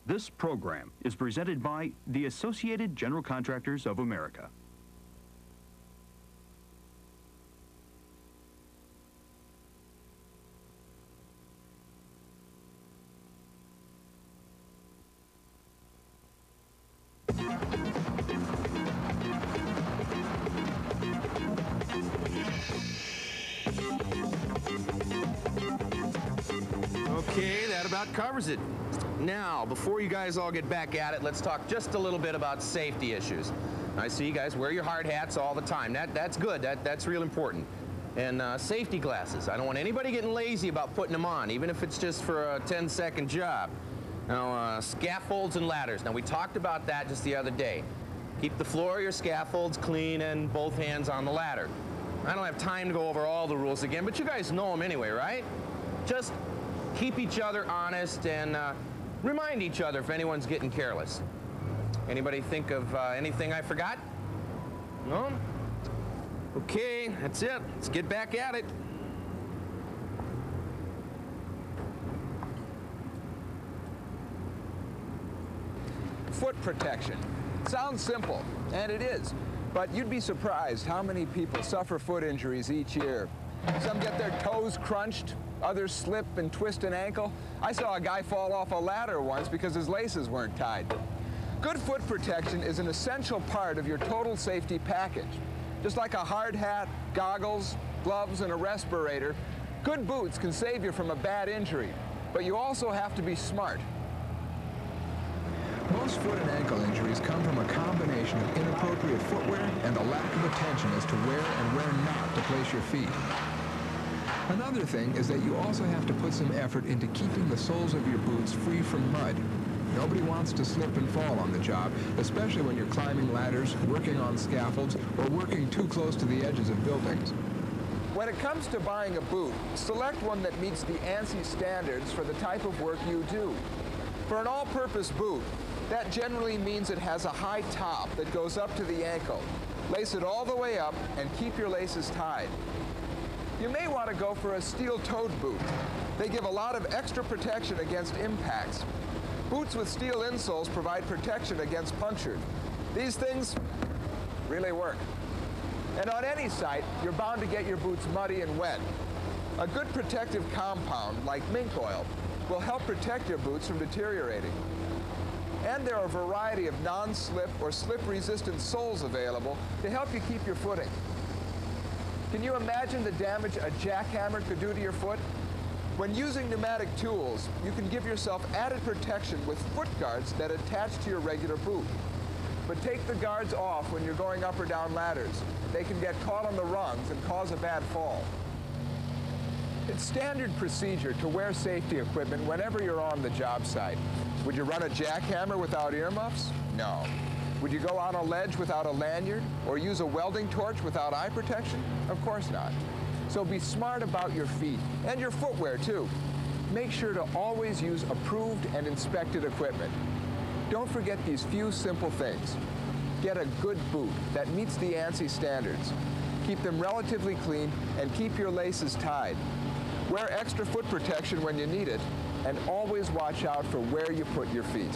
This program is presented by the Associated General Contractors of America. Okay, that about covers it. Now, before you guys all get back at it, let's talk just a little bit about safety issues. I see you guys wear your hard hats all the time. That's good. That's real important. And safety glasses. I don't want anybody getting lazy about putting them on, even if it's just for a 10-second job. Now, scaffolds and ladders. Now, we talked about that just the other day. Keep the floor of your scaffolds clean and both hands on the ladder. I don't have time to go over all the rules again, but you guys know them anyway, right? Just keep each other honest and remind each other if anyone's getting careless. Anybody think of anything I forgot? No? Okay, that's it. Let's get back at it. Foot protection. Sounds simple, and it is. But you'd be surprised how many people suffer foot injuries each year. Some get their toes crunched, others slip and twist an ankle. I saw a guy fall off a ladder once because his laces weren't tied. Good foot protection is an essential part of your total safety package. Just like a hard hat, goggles, gloves, and a respirator, good boots can save you from a bad injury, but you also have to be smart. Most foot and ankle injuries come from a combination of inappropriate footwear and a lack of attention as to where and where not to place your feet. Another thing is that you also have to put some effort into keeping the soles of your boots free from mud. Nobody wants to slip and fall on the job, especially when you're climbing ladders, working on scaffolds, or working too close to the edges of buildings. When it comes to buying a boot, select one that meets the ANSI standards for the type of work you do. For an all-purpose boot, that generally means it has a high top that goes up to the ankle. Lace it all the way up and keep your laces tied. You may want to go for a steel-toed boot. They give a lot of extra protection against impacts. Boots with steel insoles provide protection against puncture. These things really work. And on any site, you're bound to get your boots muddy and wet. A good protective compound, like mink oil, will help protect your boots from deteriorating. And there are a variety of non-slip or slip-resistant soles available to help you keep your footing. Can you imagine the damage a jackhammer could do to your foot? When using pneumatic tools, you can give yourself added protection with foot guards that attach to your regular boot. But take the guards off when you're going up or down ladders. They can get caught on the rungs and cause a bad fall. It's standard procedure to wear safety equipment whenever you're on the job site. Would you run a jackhammer without earmuffs? No. Would you go on a ledge without a lanyard or use a welding torch without eye protection? Of course not. So be smart about your feet and your footwear too. Make sure to always use approved and inspected equipment. Don't forget these few simple things. Get a good boot that meets the ANSI standards. Keep them relatively clean and keep your laces tied. Wear extra foot protection when you need it, and always watch out for where you put your feet.